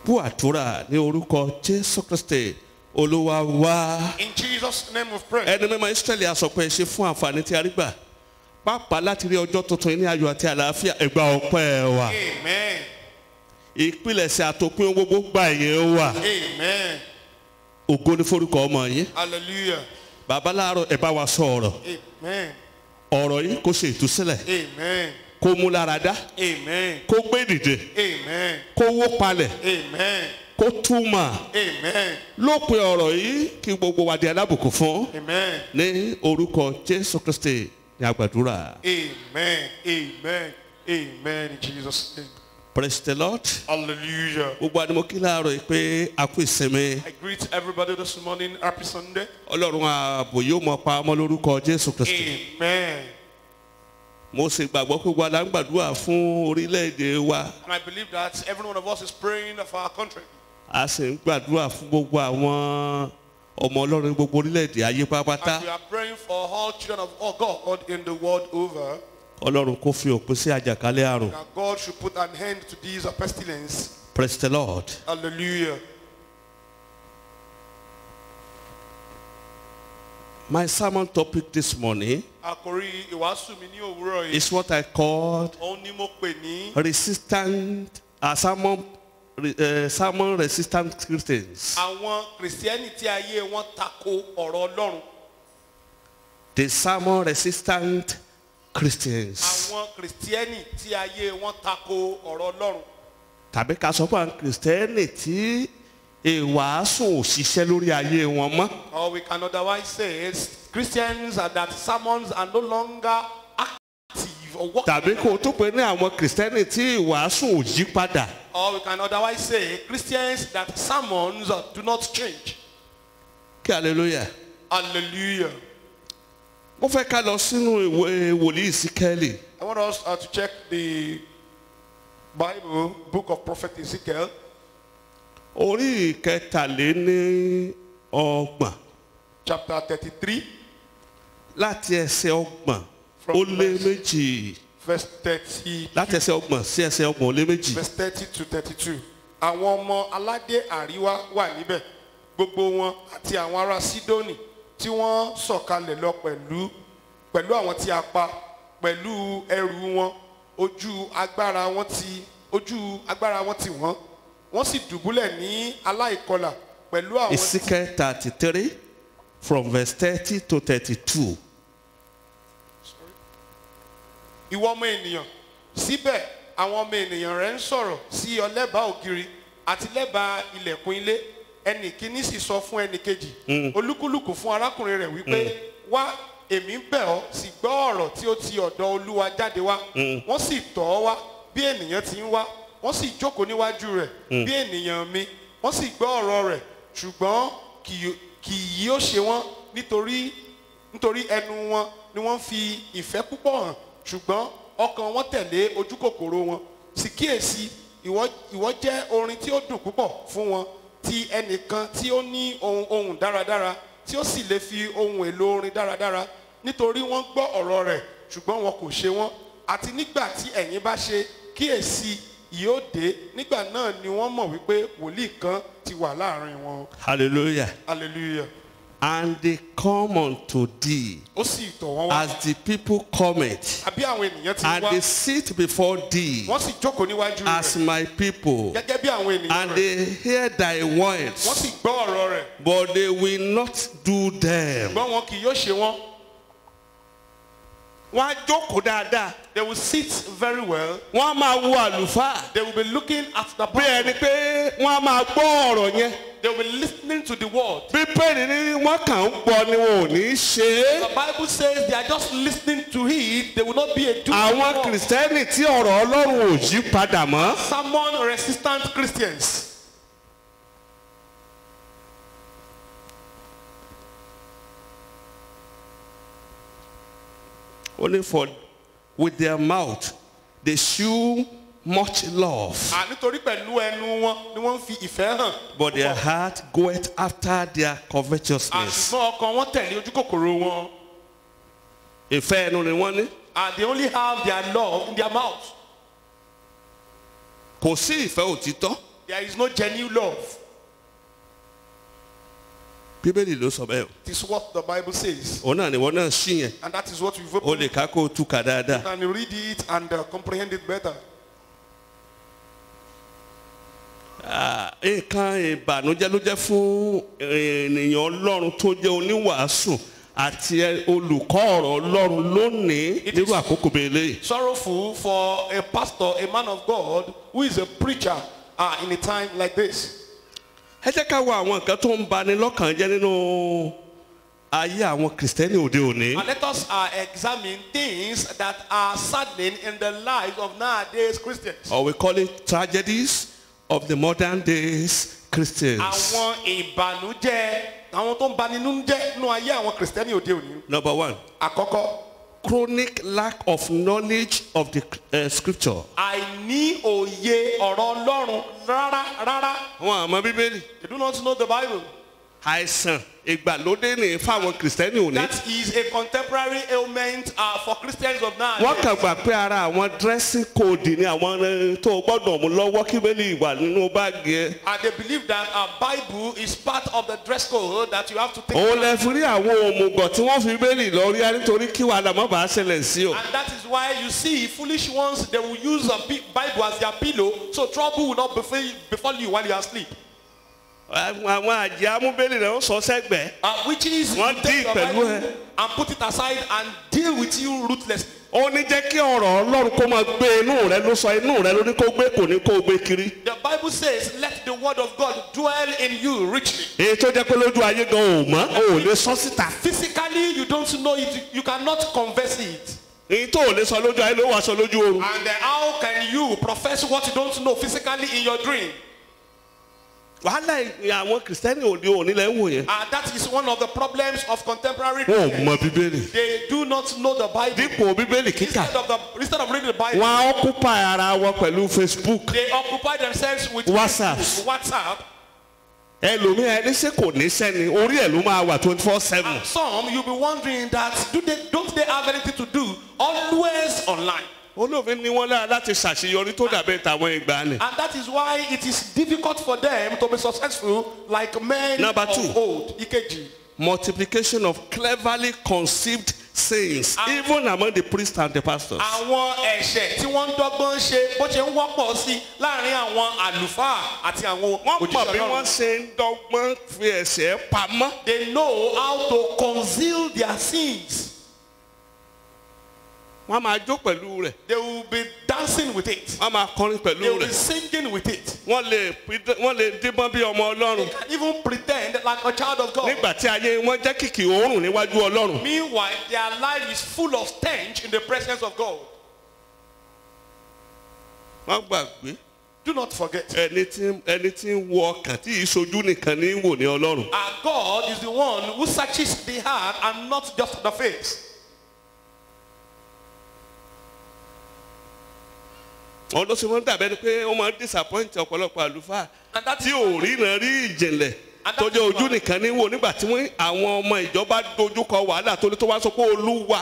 gbọ́ àdúrà ní orúkọ Jésù Kristi Olúwa wa. In Jesus' name we pray. Ẹni mímọ́ Ísírẹ́lì a sọ pé ẹ ṣe fún àǹfààní tí a rí gbà. Pàápàá láti rí ọjọ́ tuntun ní ayọ̀ àti àlàáfíà ẹ gba ọpẹ́ wa. Amen. Ìpilẹ̀ṣẹ̀ àtòpin gbogbo gba ìyẹn wa. Amen. Ògo ni forúkọ ọmọ yín. Hallelujah. Bàbá láàárọ̀ ẹ bá wa sọ ọ̀rọ̀. Amen. Ọ̀rọ̀ yìí kó ṣe ìtúsílẹ̀. Amen. Kó mú lára dá. Amen. Kó gbé dìde. Amen. Kó wó palẹ̀. Amen. Kó túmọ̀. Amen. Lópin ọ̀rọ̀ yìí kí gbogbo wa di alábùkún fún. Amen. Ní orúkọ Jésù Kristi ní àgbàdúrà. Amen. Amen. Amen. In Jesus' name. Praise the Lord. Hallelujah. Gbogbo àdìmọ́ kí láàárọ̀ yìí pé a kú ìsinmi. I greet everybody this morning. Happy Sunday. Ọlọ́run ààbò yóò mọ pa ọmọ lórúkọ Jésù Kristi. Amen. Mo sì gbàgbọ́ pé gbogbo àdá ń gbàdúrà fún orílẹ̀-èdè wa. And I believe that every one of us is praying for our country. A sì ń gbàdúrà fún gbogbo àwọn ọmọ Ọlọ́run gbogbo orílẹ̀-èdè ayé pátápátá. And we are praying for all children of God in the world over. Ọlọ́run kó fi òpin sí àjàkálẹ̀ àrùn. That God should put an end to these pestilence. Praise the Lord. Hallelujah. My sermon topic this morning Àkòrí ìwàásù mi ní òwúrọ̀ yìí. is what I called Òun ni mo pè ní sermon resistant Christians. àwọn Kìrìsìtẹ́nì tí ayé wọn tako ọ̀rọ̀ Ọlọ́run. The sermon resistant Christians. Àwọn Kìrìsìtẹ́nì tí ayé wọn tako ọ̀rọ̀ Ọlọ́run. Tàbí ká sọ fún àwọn Kìrìsìtẹ́nì tí ìwàásù ò ṣiṣẹ́ lórí ayé wọn mọ́. Or we can otherwise say Christians are that sermons are no longer active or working. Tàbí kó o tó pé ní àwọn Kìrìsìtẹ́nì tí ìwàásù ò yí padà. Or we can otherwise say Christians that sermons do not change. Kí hallelujah. Hallelujah. Mo fẹ́ ká lọ sínú ìwé wòlíì Síkẹ́lì. I want us to check the Bible, book of Prophet Ezekiel. Orí ìkẹtàléní ọgbọ̀n. Chapter 33. Láti ẹsẹ̀ ọgbọ̀n ó lé méjì. Verse 30. Láti ẹsẹ̀ ọgbọ̀n sí ẹsẹ̀ ọgbọ̀n ó lé méjì. Verse 30 to 32. Àwọn ọmọ aládé àríwá wà níbẹ̀. Gbogbo wọn àti àwọn ará Sídónì tí wọ́n sọ̀kalẹ̀ lọ pẹ̀lú àwọn tí a pa pẹ̀lú ẹrù wọn. Ojú agbára wọn tì wọ́n. Wọ́n sì dùbúlẹ̀ ní aláìkọlà pẹ̀lú àwọn. Ezekiel 33 from verse 30 to 32. Ìwọ ọmọ ènìyàn, síbẹ̀ àwọn ọmọ ènìyàn rẹ̀ ń sọ̀rọ̀ sí ọ lẹ́bàá ògiri àti lẹ́bàá ilẹ̀kùn ilé. Ẹnì kíní sì sọ fún ẹnì kejì. Olúkúlùkù fún arákùnrin rẹ̀ wípé wá èmi ń bẹ̀ ọ́ sì gbọ́ ọ̀rọ̀ tí ó ti ọ̀dọ̀ Olúwa jáde wá. Wọ́n sì tọ̀ ọ́ wá bí ènìyàn ti ń wá. Wọ́n sì jókòó níwájú rẹ̀ bí ènìyàn mi. Wọ́n sì gbọ́ ọ̀rọ̀ rẹ̀ ṣùgbọ́n kì yóò ṣe wọ́n nítorí ẹnu wọn ni wọ́n fi ìfẹ́ púpọ̀ hàn ṣùgbọ́n ọkàn wọn tẹ̀lé ojú kòkòrò wọn. Sì kíyèsí ìwọ jẹ́ orin tí ó dùn púpọ̀ fún wọn ti ẹnìkan tí ó ní ohùn dáradára tí ó sì lè fi ohun èlò orin dáradára nítorí wọ́n gbọ́ ọ̀rọ̀ rẹ̀ ṣùgbọ́n wọn kò ṣe wọ́n. Àti nígbà tí ẹ̀yin bá ṣe kíyèsí yóò dé nígbà náà ni wọ́n mọ̀ wípé wòlíì kan ti wà láàrin wọn. Hallelujah. Hallelujah. And they come unto thee Ó sì tọ̀ wọ́n wá. as the people cometh, Àbí àwọn ènìyàn ti and wá. they sit before thee Wọ́n sì jókòó níwájú as rẹ̀ my people, gẹ́gẹ́ bí àwọn ènìyàn and rẹ̀. they hear thy Wọ́n words, sì gbọ́ ọ̀rọ̀ rẹ̀. but they will not do them. Ṣùgbọ́n wọn kì yóò ṣe wọ́n. Wọ́n á jókòó dáadáa. They will sit very well. Wọ́n á máa wo àlùfáà. They will be looking at the Bí ẹni Bible. pé wọ́n á máa gbọ́ ọ̀rọ̀ yẹn. They will be listening to the word. Bíbélì ní wọ́n kàn ń gbọ́ ni wọn ò ní ṣe é. The Bible says they are just listening to it. They will not be a doer. Àwọn Kìrìsìtẹ́nì tí ọ̀rọ̀ Ọlọ́run ò yí padà mọ́. Sermon resistant Christians. Only for with their mouth they shew much love, Nítorí pẹ̀lú ẹnu wọn ni wọ́n fi ìfẹ́ hàn. but their heart goeth after their covetousness. Ṣùgbọ́n ọkàn wọn tẹ̀lé ojú kòkòrò wọn. Ìfẹ́ ẹnu ni wọ́n ní. And they only have their love in their mouth. Kò sí ìfẹ́ òtítọ́. There is no genuine love. bíbélì ló sọ bẹ́ẹ̀ o. It is what the Bible says. òun náà ni wọ́n náà ṣí yẹn. And that is what we've o opened. lè ká kó o túkà dáadáa. And you read it and comprehend it better. nǹkan ìbànújẹ́ ló jẹ́ fún ènìyàn ọlọ́run tó jẹ́ oníwàásù àti olùkọ́ ọ̀rọ̀ ọlọ́run lónìí nírú àkókò bẹ́ẹ̀ lé. Sorrowful for a pastor, a man of God, who is a preacher in a time like this. ẹ jẹ́ ká wo àwọn nǹkan tó ń bani lọ́kàn jẹ́ nínú ayé àwọn kìrìsìtẹ́nì òde òní. And let us examine things that are saddening in the lives of nowadays Christians. Or we call it tragedies of the modern days Christians. Àwọn ìbànújẹ́, àwọn tó ń bani nínú jẹ́ nínú ayé àwọn Kristẹni òde òní. Number one, Àkọ́kọ́, chronic lack of knowledge of the scripture. àìní òye ọ̀rọ̀ Ọlọ́run rárá. wọn àmọ́ bíbélì. They do not know the Bible. àìsàn ìgbàlódé ní fáwọn kìrìsìtẹ́nì òní. That is a contemporary ailment for Christians of now. wọ́n kàn gbà pé ara àwọn dressing code ni àwọn tó gbọ́dọ̀ mú lọ́wọ́ kí bẹ́ẹ̀ni ìwà nínú báàgì ẹ. And they believe that a Bible is part of the dress code that you have to take. òun lè fi rí àwọn òmùgọ̀ tí wọ́n fi bẹ́ẹ̀ni lọ rí nítorí kí wàhálà má bàa ṣẹlẹ̀ sí o. And that is why you see foolish ones, they will use a Bible as their pillow, so trouble will not befall you while you are asleep. àwọn àjẹ́ amúbẹ́lì rẹ̀ ń sọ sẹ́gbẹ̀ẹ́. Witches Wọ́n will take dí your pẹ̀lú Bible ẹ. and put it aside and deal with you ruthlessly. ó ní jẹ́ kí ọ̀rọ̀ ọlọ́run kó máa gbé inú rẹ ló sọ inú rẹ ló ní kó gbé kò ní kó gbé kiri. The Bible says, let the word of God dwell in you richly. èyí tó jẹ́ pé lójú ayé gan ò mọ́ ò lè sọ síta. Physically, you don't know it, you cannot converse it. èyí tó ò lè sọ lójú ayé ló wà sọ lójú oorun. And how can you profess what you don't know physically in your dream? wàhálà àwọn kìrìsìtẹ́nì òde òní lẹ́ ń wò yẹn. And that is one of the problems of contemporary wọn ò Christians. mọ bíbélì. They do not know the Bible. dípò bíbélì kíkà Instead of reading the Bible, wọn á occupy ara wọn pẹ̀lú Facebook. they occupy themselves with WhatsApp. WhatsApp. ẹlòmíì ẹni ṣe kò ní sẹ́ni orí ẹ̀ ló máa wà 24/7. And some, you'll be wondering that don't they have anything to do? Always online. olófin ni wọ́n lára láti ṣàṣeyọrí tó dàbẹ̀ tàwọn ìgbàanì. And that is why it is difficult for them to be successful like men Number two. of old. Ikeji. multiplication of cleverly conceived sayings even among the priests and the pastors. Àwọn ẹ̀ṣẹ̀ tí wọ́n ń dọ́gbọ́n ṣe bó ṣe ń wọ́pọ̀ sí láàrin àwọn àlùfáà àti àwọn wọ́n mọ̀ òjíṣẹ́ bí wọ́n Ọlọ́run. ṣe ń dọ́gbọ́n fi ẹ̀ṣẹ̀ pamọ́. They know how to conceal their sins. wọ́n máa jó pẹ̀lú rẹ̀. They will be dancing with it. wọ́n máa kọrin They pẹ̀lú will be rẹ̀. singing with it. wọ́n lè díbọ́n bí ọmọ They ọlọ́run. can even pretend like a child of God. nígbà tí ayé wọn jẹ́ kìkì òórùn níwájú ọlọ́run. Meanwhile, their life is full of stench in the presence of God. wọ́n gbàgbé Do not forget. ẹni tí ń wo ọkàn tí ìṣojú nìkan ní wò ní ọlọ́run. Our God is the one who searches the heart and not just the face. wọ́n ló ṣe wọ́n dàbẹ́ ni pé wọ́n máa ń disappoint ọ̀pọ̀lọpọ̀ àlùfáà And that is tí ò rí iná rí ìjìnlẹ̀ And tó that jẹ́ is ojú why- nìkan ní wò nígbà tí àwọn ọmọ ìjọba dojúkọ wàhálà tó ní tó wá sọ pé olúwa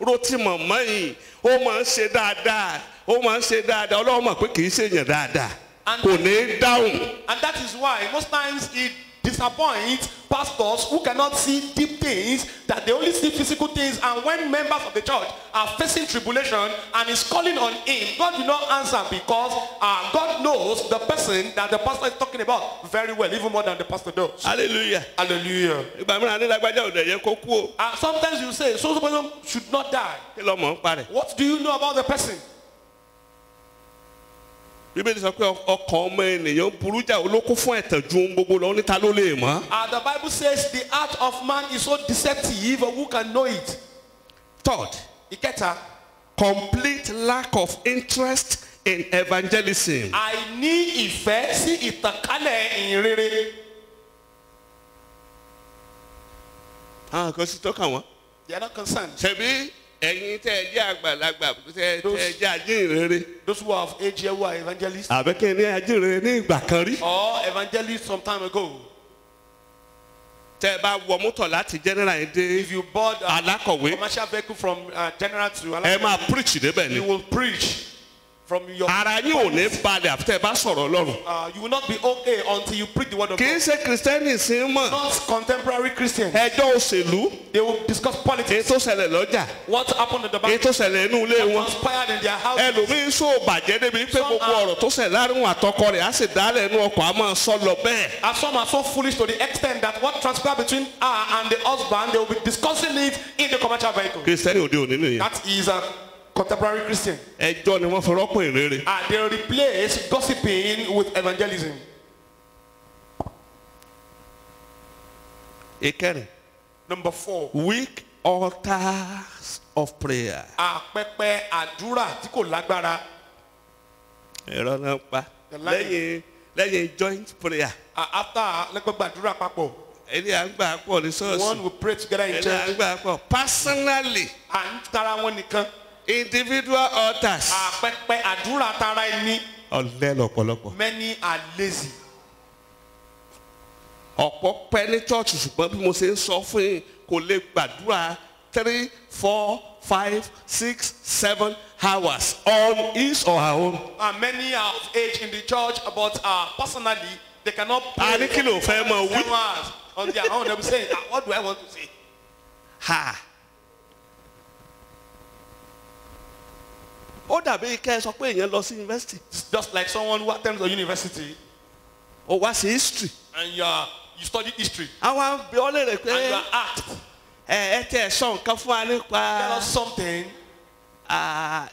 rotí mọ̀mọ́ yìí ó máa ń ṣe dáadáa ó máa ń ṣe dáadáa ọlọ́run mọ̀ pé kì í ṣèyàn dáadáa And kò ní í dáhùn. And that is why most times it disappoints pastors who cannot see deep things, that they only see physical things. And when members of the church are facing tribulation and is calling on him, God will not answer because God knows the person that the pastor is talking about very well, even more than the pastor does. hallelujah. Hallelujah. ìgbà mìíràn nílágbájá ò dẹ̀ yẹ kó kú o. Sometimes you say, so person should not die. kí ló mọ̀ ń parẹ́. What do you know about the person? bíbélì sọ pé ọkàn ọmọ ènìyàn burú jà olókùn fún ẹ̀tàn ju ohun gbogbo lọ níta ló lè mọ̀. The Bible says the heart of man is so deceptive, who can know it? third, Ìkẹta, complete lack of interest in evangelism. àìní ìfẹ́ sí ìtànkálẹ̀ ìhìnrere. àwọn kan sì tọ́ka wọn. They are not concerned. ṣebí ẹ̀yin tẹ́ ẹ jẹ́ àgbàlagbà tẹ́ ẹ jẹ́ ajínrere. Those who have aged here who are evangelists àbẹ́kẹ́ ní ajínrere ní ìgbà kan rí. or evangelists some time ago. tẹ́ ẹ bá wọ mọ́tò láti general yẹn dé If you bought a alákọ̀wé commercial vehicle from general to ẹ máa Alakọ̀wé, preach débẹ̀ you ni. will preach. from your ara yín ò ní balẹ̀ àfi tẹ́ ẹ bá sọ̀rọ̀ Ọlọ́run. you will not be okay until you preach the word of kì í God. ṣe kìrìsìtẹ́nì sí mọ̀ Not contemporary Christians. ẹjọ́ òṣèlú They will discuss èyí politics. tó ṣẹlẹ̀ lọ́jà What happened in the èyí bank? tó ṣẹlẹ̀ inú ilé wọn. Transpired in their house. ẹlòmíín sọ bàjẹ́ débi pé gbogbo ọ̀rọ̀ tó ṣẹ̀ láàrin àtọkọ rẹ̀ á sì dálẹ̀ inú ọkọ̀ á máa sọ lọ bẹ́ẹ̀. And some are so foolish to the extent that what transpired between her and the husband, they will be discussing it in the commercial vehicle. kìrìsìtẹ́nì òde òní nìyẹn. That is a contemporary Christian. ẹjọ́ ni wọ́n fi rọ́pò ìrere. They replace gossiping with evangelism. ìkẹrin Number 4. weak altars of prayer. Àpẹpẹ àdúrà tí kò lágbára. ẹ̀rọ náà pa lẹ́yìn joint prayer. After lẹ́gbẹ̀gbẹ̀ àdúrà papọ̀, ẹni à ń gbà pọ̀ ní one ṣọ́ọ̀ṣì will pray together in ẹni à ń church. gbà pọ̀ personally À ń tara wọn nìkan. individual altars. Àpẹpẹ àdúrà tara ẹni. ọ̀lẹ lọ̀pọ̀lọpọ̀. Many are lazy. ọ̀pọ̀ pẹ́ ní chọ́ọ̀chì ṣùgbọ́n bí mo ṣe ń sọ fún yín kò lè gbàdúrà 3, 4, 5, 6, 7 hours on his or her own. Many are of age in the church, but personally, they cannot A ní pray kí ló fẹ́ mọ wí? 7 hours on their own. They'll be saying, what do I want to say? Ha! ó dàbí kẹ́ ẹ sọ pé èèyàn lọ sí yunifásitì It's just like someone who attends a university ó wá sí history. and you study history àwọn bí ọ lè rè and you pé are asked, ẹ tẹ ẹ sọ nǹkan fún wa tell nípa us something,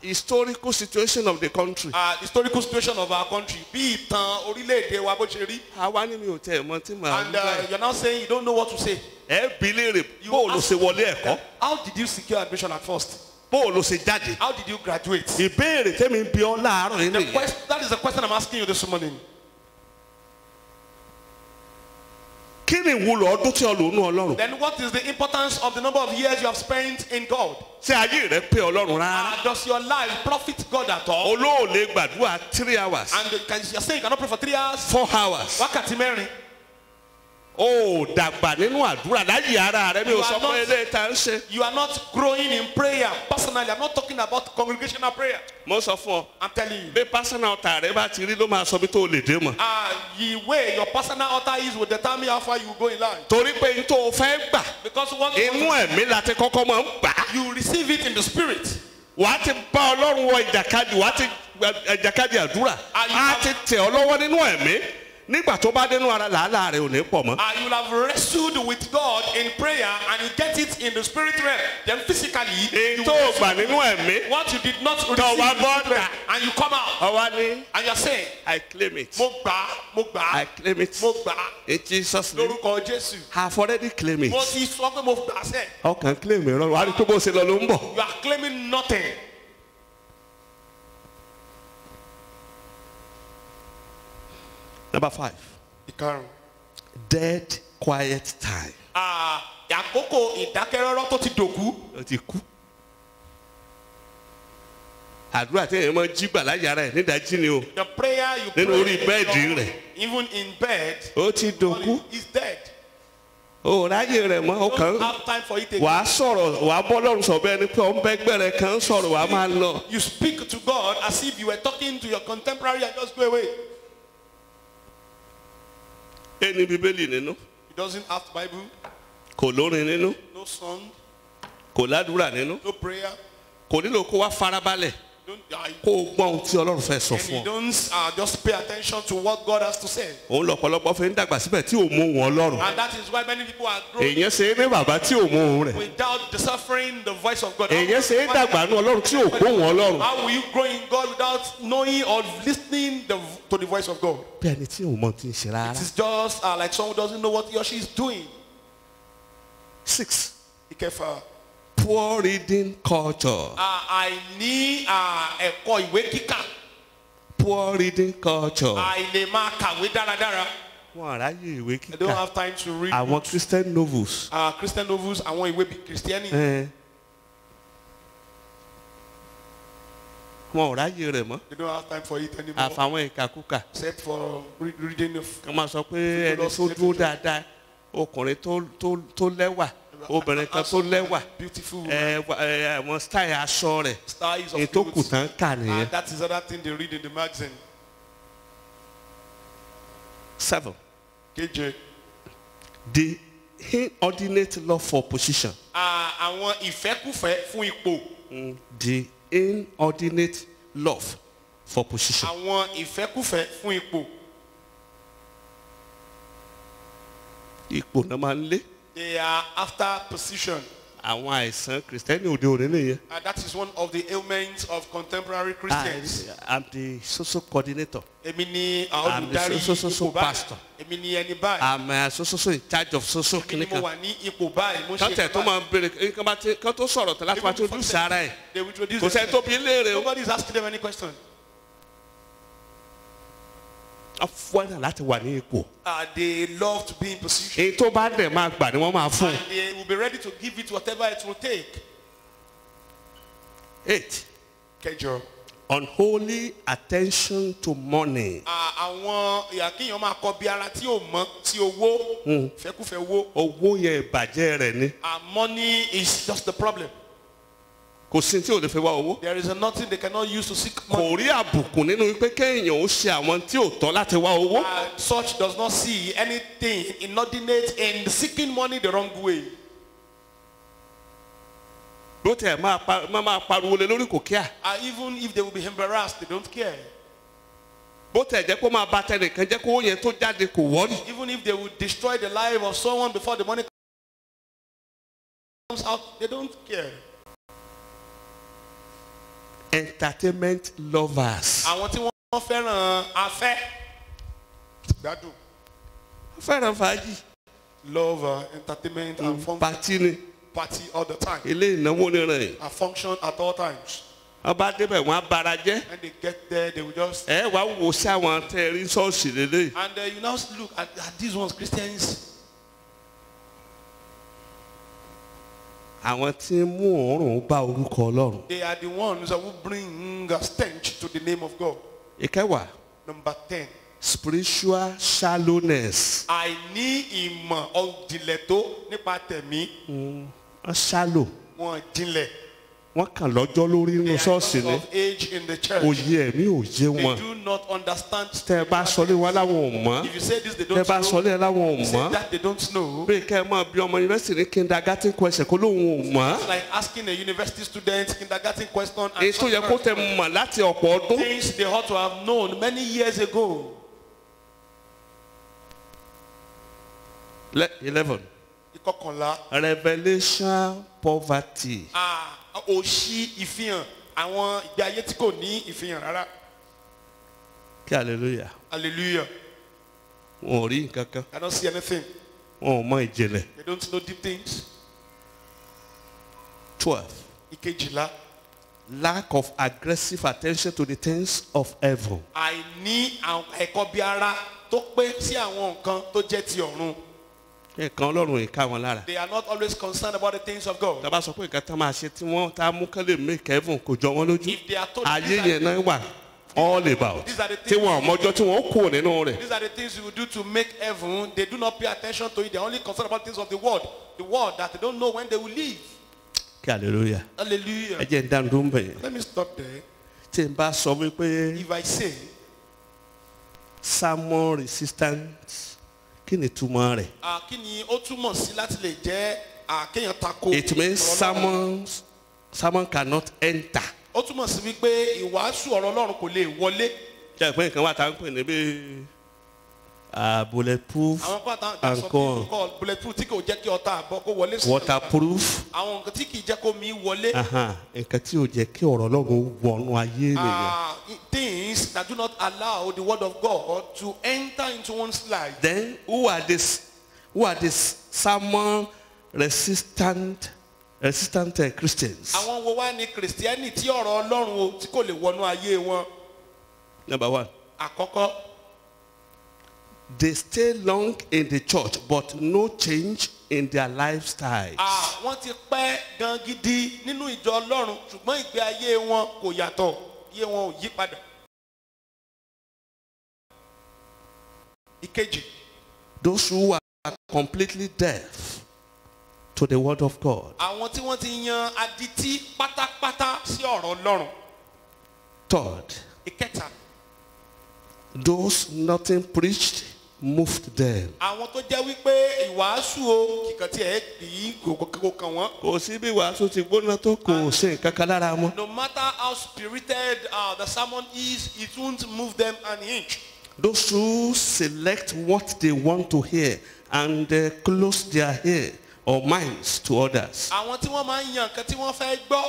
historical situation of the country. the historical situation of our country, bí ìtàn orílẹ̀-èdè wa bó ṣe rí, àwa ní mi ò tẹ ẹ mọ tí màá and wí báyìí. you're now saying you don't know what to say. ẹ bí léèrè bó o lọ ṣe wọlé ẹ̀kọ́ How did you secure admission at first? bó o lọ ṣe jáde. How did you graduate? ìbéèrè tẹ́mi bí ọ láàárọ̀ yìí nìyẹn. That is the question I'm asking you this morning. kí ni ìwúlò ọdún tí ọ lò nú Ọlọ́run. Then what is the importance of the number of years you have spent in God? ṣé ayé rẹ pé Ọlọ́run rárá. Does your life profit God at all? olóòlè gbàdúrà 3 hours And you're saying you cannot pray for 3 hours? 4 hours. Wákàtí mẹ́rin. ó dàgbà nínú àdúrà láyé ara rẹ mi ò You sọ are pé not- ilé ìta ń ṣe. You are not growing in prayer. Personally, I'm not talking about congregational prayer. mo sọ fún ọ I'm telling you. bí personal altar rẹ bá ti rí ló máa sọ bí tó lè dé mọ. The way your personal altar is will determine how far you will go in life. torí pé n tó o fẹ́ gbà Because once inú ẹ̀mí la ti kọ́kọ́ máa ń gbà á. you receive it in the spirit, wàá ti bá Ọlọ́run wọ ìjàkadì wàá ti ìjàkadì àdúrà á ti tẹ̀ ọ́ lọ́wọ́ nínú ẹ̀mí nígbà tó bá dénú ara làálàá rẹ ò ní pọ̀ mọ́. you will have wrestled with God in prayer and you get it in the spirit realm. Then physically, èyí you tó o will gbà nínú ẹ̀mí what you did not receive tó o bá in the bọ́ spirit ọ̀tà realm, and you come out ọwá ní and you're saying, I claim it mo gbà, mo I gbà, claim it mo gbà, in Jesus name lórúkọ Jésù. I have already claimed Mo it. ti sọ pé mo gbà sẹ́. ọkàn claim ìrọ̀rùn wàá rí tó bó ṣe lọ ló ń bọ̀. You are claiming nothing. Number 5 Ìkarùn. dead quiet time. Àkókò ìdákẹ́rọ́rọ́ tó ti dòkú. ó ti kú. àdúrà tí èèyàn máa jí gbà láyé ara ẹ̀ nídàájí ni o The prayer you pray nínú orí bẹ́ẹ̀dì rẹ̀ even in bed ó ti dòkú. is dead. o ráyè rẹ̀ mọ́ ó You kàn don't have time for it again. wàá sọ̀rọ̀ wàá bọ́ lọ́rùn sọ bẹ́ẹ̀ ni pé ọ̀n bẹ́gbẹ́ rẹ̀ kan sọ̀rọ̀ wàá máa lọ. You speak to God as if you were talking to your contemporary and just go away. ẹni bíbélì nínú He doesn't have the Bible, kò lórin nínú no song, kò ládùúrà nínú no prayer. kò nílò kó wá farabalẹ̀ Don't, kó o gbọ́ ohun tí Ọlọ́run fẹ́ sọ and fún you ọ. don't just pay attention to what God has to say. òun lọ́pọ̀lọpọ̀ fi ń dàgbà síbẹ̀ tí ò mú òun Ọlọ́run. And that is why many people are growing èèyàn ṣe é ní bàbá tí ò mú òun rẹ̀. without deciphering the voice of God. èèyàn ṣe é dàgbà ní Ọlọ́run tí ò gbóhùn Ọlọ́run. How will you grow in God without knowing or listening to the voice of God? bí ẹni tí ò mọ ti ń ṣe rárá. It's just like someone who doesn't know what he or she is doing. 6 Ìkẹfà. poor reading culture. Àìní ẹ̀kọ́ ìwé kíkà. poor reading culture. Àìlè máa kàwé dáradára. wọn àráyè ìwé They don't kíkà have time to read àwọn Christian novels. Christian novels, àwọn ìwé bíi Christianity. wọn ò ráyè rẹ̀ mọ́ They don't have time for it anymore. àfàwọn ìkàkùkà. Except for reading of wọ́n máa sọ pé ẹni tó dúró dáadáa ọkùnrin tó lẹ́wà obìnrin kan tó lẹ́wà beautiful woman. àwọn style aṣọ rẹ̀ Styles of ètò kù clothes. tán kà nìyẹn. And that is another thing they read in the magazine. 7. KJ. The inordinate love for position. Àwọn ìfẹ́kùfẹ́ fún ipò. The inordinate love for position. Àwọn ìfẹ́kùfẹ́ fún ipò. Ipò náà máa ń lé. They are after position. Àwọn àìsàn kìrìsìtẹ́nì òde òní nìyẹn. And that is one of the ailments of contemporary Christians. I'm the social coordinator. Èmi ni I'm olùdarí the social ipò báyìí. pastor. Èmi ni ẹni báyìí. I'm social in charge of social Èmi ni mo clinical. wà ní ipò báyìí. Mo ṣe Kọ́ńtẹ̀ tó máa ń béèrè kán tó sọ̀rọ̀ tán láti máa tó dùn sí ara ẹ̀. They will introduce Kò sẹ́ni tó bí léèrè o. Nobody is asking them any question. Wọ́n fẹ́ràn láti wà ní ipò. They love to be in position. Èyí tó bá dẹ̀ máa gbà ni wọ́n máa fún. And they will be ready to give it whatever it will take. 8. Kẹjọ. Unholy attention to money. Àwọn ìyàkíyàn máa kọ bí ara tí ò mọ́ sí owó. Fẹ́kúfẹ́ wo. Owó yẹn ìbàjẹ́ rẹ̀ ni. Money is just the problem. Kò sí tí ò lè fi wá owó. There is nothing they cannot use to seek money. Kò rí àbùkù nínú wípé kéèyàn ó ṣe àwọn tí ò tọ́ láti wá owó. Such does not see anything inordinate in seeking money the wrong way. Bó tiẹ̀ máa pariwo lé lórí kò kíá. Even if they will be embarrassed, they don't care. Bó tiẹ̀ jẹ́ kó máa bá tẹnìkan jẹ́ kó yẹn tó jáde kò wọ́rì. Even if they will destroy the life of someone before the money comes out, they don't care. Entertainment lovers. Àwọn tí wọ́n fẹ́ràn afẹ́. Gbádùn. Wọ́n fẹ́ràn fàájì. Love entertainment and fun. Pàtí ni. Party all the time. Ilé ìnáwó ni rẹ̀. A function at all times. Wọ́n bá débẹ̀ wọ́n á bara jẹ́. When they get there, they will just. Ẹ wá wò sí àwọn tẹ́ẹ̀rí ṣọ́ọ̀ṣì lélẹ̀. And you now look at these ones, Christians. Àwọn tí ń mú òórùn bá orúkọ Ọlọ́run. They are the ones who bring a stench to the name of God. Ìkẹwàá. Number 10. Spiritual shallowness. Àìní ìmọ̀ ọ̀jìnlẹ̀ tó nípa tẹ̀mí. Wọ́n shallow. Wọ́n jinlẹ̀. Wọ́n kàn lọ́jọ́ lórí nínú They are ṣọ́ọ̀ṣì ni. of age in the church. Òye ẹ̀mí ò yé They wọn. do not understand. Tẹ́ ẹ bá sọ lé wọn láwọn ò mọ̀. If you say this, they Tẹ́ ẹ don't bá sọ know. lé láwọn ò You say mọ̀. that, they don't know. Bí kẹ́ ẹ máa bí ọmọ yunifásitì ní kindergarten question kó lóun ò mọ̀. It's like asking a university student kindergarten question and Èyí tó yẹ kó tẹ mọ̀ láti ọ̀pọ̀ ọdún. things they ought to have known many years ago. 11. Ìkọkànlá. Revelation poverty. Òṣì ìfihàn àwọn ìgbé ayé tí kò ní ìfihàn rárá. Kí hallelujah. Hallelujah. Wọn ò rí nǹkan kan. I don't see anything. Wọn ò mọ ìjìnlẹ̀. They don't know deep things. 12. Ìkejìlá. Lack of aggressive attention to the things of heaven. Àìní ẹ̀kọ́ bí ara tó pé sí àwọn nǹkan tó jẹ́ ti ọ̀run. Nǹkan Ọlọ́run ìka wọn lára. They are not always concerned about the things of God. Tá a bá sọ pé nǹkan tá a máa ṣe tí wọ́n tá a mú kán lè make heaven kò jọ wọ́n lójú. If they are told Ayé yẹn náà wà all about. These are the Tí things. wọn àmọ́jọ́ tí wọ́n kú nínú rẹ̀. These are the things you will do to make heaven. They do not pay attention to it. They are only concerned about things of the world. The world that they don't know when they will leave. Kí hallelujah. Hallelujah. Ẹ jẹ́ ń dánu tó ń bẹ̀ yẹn. Let me stop there. Tí n bá sọ wípé If I say sermon resistance kí ni túmọ̀ rẹ̀? kí ni ó túmọ̀ sí láti lè jẹ́ kéèyàn tako. It means sermon cannot enter. Ó túmọ̀ sí wípé ìwàásù ọ̀rọ̀ Ọlọ́run kò lè wọlé. Jẹ́ ìpín nǹkan wà tá à ń pè ní bí bulletproof Àwọn kan àtàwọn sọ pé kọ́ bulletproof tí kò jẹ́ kí ọta àbọ̀ kó wọlé sí. waterproof. Àwọn nǹkan tí kì í jẹ́ kó mi wọlé. Nǹkan tí ò jẹ́ kí ọ̀rọ̀ Ọlọ́run wọnú ayé nìyẹn. Things that do not allow the word of God to enter into one's life. Then who are this sermon resistant Christians? Àwọn wo wá ní Kìrìsìtẹ́nì tí ọ̀rọ̀ Ọlọ́run o tí kò lè wọnú ayé wọn. Number 1. Àkọ́kọ́. They stay long in the church but no change in their lifestyles. Wọ́n ti pẹ́ gan gidi nínú ìjọ Ọlọ́run ṣùgbọ́n ìgbé ayé wọn kò yàtọ̀, iye wọn ò yí padà. Ìkejì. Those who are completely deaf to the word of God. àwọn tí wọ́n ti yan adití pátápátá sí ọ̀rọ̀ Ọlọ́run. Third, ìkẹta, those nothing preached moved them. àwọn tó jẹ́ wípé ìwàásù o kìkan tí ẹ̀ kì í kò kàn wọ́n. Kò sí bí wàásù ti gbóná tó kò sí nǹkan kan lára wọn. No matter how spirited the sermon is, it won't move them an inch. Those who select what they want to hear and close their ear or minds to others. àwọn tí wọ́n máa ń yan nǹkan tí wọ́n fẹ́ gbọ́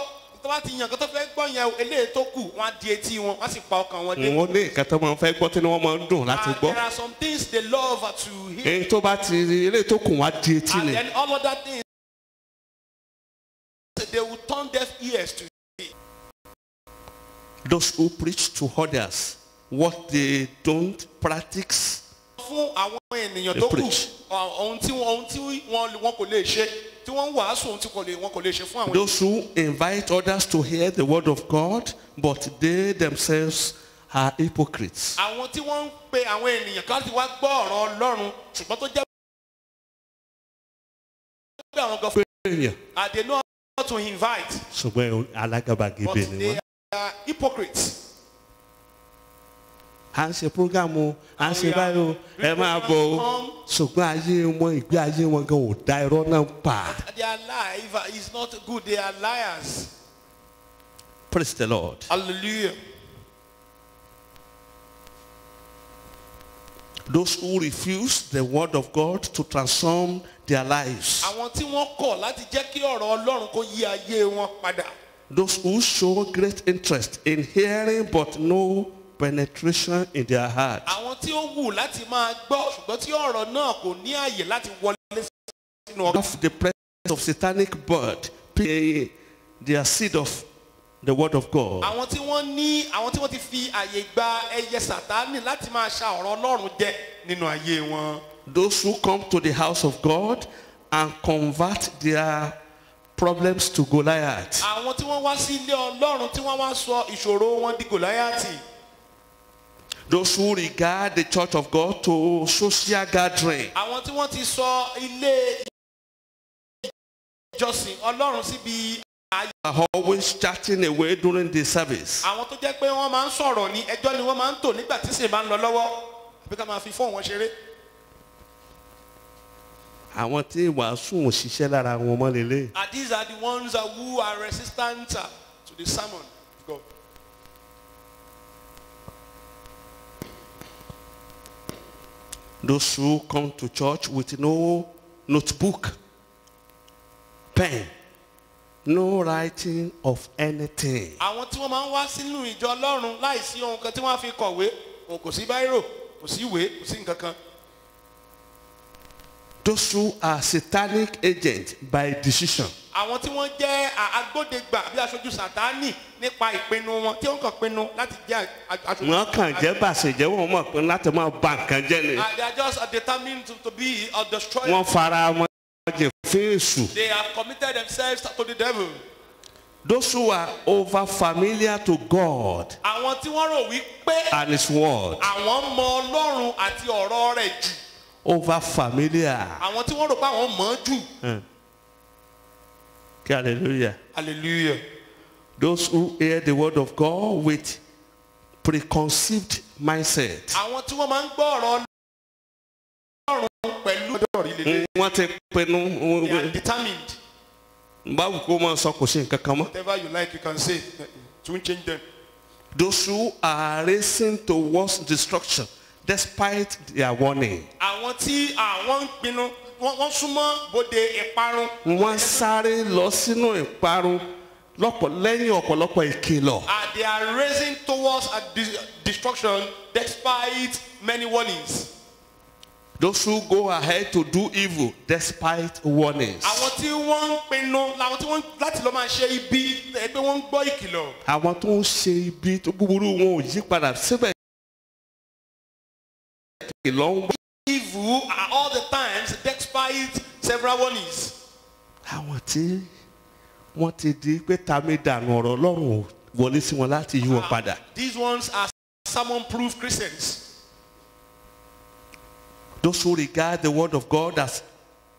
tó bá ti yan nǹkan tó fẹ́ gbọ́ yẹn eléyìí tó kù wọ́n á di etí wọn wọ́n á sì pa ọkàn wọn dé. Wọ́n ní nǹkan tó máa ń fẹ́ gbọ́ tí wọ́n máa ń dùn láti gbọ́. There are some things they love to hear. Èyí tó bá ti eléyìí tó kù wọ́n á di etí And ni. then all other things they will turn deaf ears to. Those who preach to others what they don't practice. Fún àwọn ènìyàn tó kù ohun tí wọ́n kò lè ṣe tí wọ́n ń wàásù ohun tí wọ́n kò lè ṣe fún àwọn. Those who invite others to hear the word of God but they themselves are hypocrites. àwọn tí wọ́n ń pe àwọn ènìyàn ká ti wá gbọ́ ọ̀rọ̀ Ọlọ́run ṣùgbọ́n tó jẹ́ pé àwọn gan fún Èèyàn they know how to invite ṣùgbọ́n but alágàbàgebè ni they wọ́n. are hypocrites. À ń ṣe prógámù à ń ṣe báyìí o ẹ máa bọ̀ o ṣùgbọ́n ayé wọn ìgbé ayé wọn gan ò dá irọ́ náà pa. Their life is not good. They are liars. Praise the Lord. Hallelujah. Those who refuse the word of God to transform their lives. àwọn tí wọ́n kọ̀ láti jẹ́ kí ọ̀rọ̀ Ọlọ́run kó yí ayé wọn padà. Those who show great interest in hearing but no penetration in their heart. àwọn tí ó wù láti máa gbọ́ ṣùgbọ́n tí ọ̀rọ̀ náà kò ní àyè láti wọlé sínú ọkàn. Of the presence of satanic bird, their seed of the word of God. àwọn tí wọ́n ti fi àyè gba ẹyẹ Sátánì láti máa ṣa ọ̀rọ̀ Ọlọ́run jẹ nínú ayé wọn. Those who come to the house of God and convert their problems to Goliath. àwọn tí wọ́n wá sí ilé Ọlọ́run tí wọ́n wá sọ ìṣòro wọn di Gòláyátì. Those who regard the church of God to social gathering. àwọn tí wọ́n ti sọ ilé ìjọsìn Ọlọ́run síbi Are always chatting away during the service. àwọn tó jẹ́ pé wọ́n máa ń sọ̀rọ̀ ní ẹjọ́ ni wọ́n máa ń tò nígbà tí sì máa ń lọ lọ́wọ́ àbí ká máa fi fóònù wọn ṣeré. Àwọn tí wàásù ò ṣiṣẹ́ lára wọn mọ́ lélẹ̀. And these are the ones who are resistant to the sermon. Go. Those who come to church with no notebook, pen, no writing of anything. àwọn tí wọ́n máa ń wá sínú ìjọ Ọlọ́run láìsí ohun kan tí wọ́n á fi kọ̀wé wọn kò sí báírò kò sí ìwé kò sí nǹkan kan. Those who are satanic agents by decision. àwọn tí wọ́n jẹ́ agbódegbà bí aṣojú Sátánì nípa ìpinnu wọn tí wọ́n kàn pinnu láti jẹ́ aṣojú. Wọ́n kàn jẹ́ bàṣẹ̀jẹ́ wọn mọ̀ pé láti máa bà nǹkan jẹ́ ni. They are just determined to be a destroyer. Wọ́n fara wọn jẹ fún èṣù. They have committed themselves to the devil. Those who are over familiar to God àwọn tí wọ́n rò wípé and His word. àwọn mọ Ọlọ́run àti ọ̀rọ̀ rẹ̀ jù. Over familiar. àwọn tí wọ́n rò pé àwọn mọ̀ ọ́ jù. Hallelujah. Hallelujah. Those who hear the word of God with preconceived mindset. àwọn tí wọ́n máa ń gbọ́ ọ̀rọ̀ Ọlọ́run pẹ̀lú ọ̀dọ́ rí lélẹ̀. Wọ́n ti pinnu. They are determined. Báwo kó máa sọ kò sí nǹkan kan mọ́. Whatever you like you can say. It won't change them. Those who are racing towards destruction despite their warning. àwọn tí àwọn ń pinnu wọ́n súnmọ́ bóde ìparun. Wọ́n sáré lọ sínú ìparun lẹ́yìn ọ̀pọ̀lọpọ̀ ìkìlọ̀. They are racing towards a destruction despite many warnings. Those who go ahead to do evil despite warnings. àwọn tí wọ́n ń pinnu làwọn tí wọ́n láti lọ máa ṣe ibi ẹgbẹ́ wọn ń gbọ́ ìkìlọ̀. Àwọn tó ń ṣe ibi tó búburú wọn ò yí padà síbẹ̀. Ìkìlọ̀ ń bọ̀. Evil are all the times despite several warnings. Àwọn tí wọ́n ti di pé tàmí dànù ọ̀rọ̀ Ọlọ́run wọlé sí wọn láti yí wọn padà. These ones are sermon-proof Christians. Those who regard the word of God as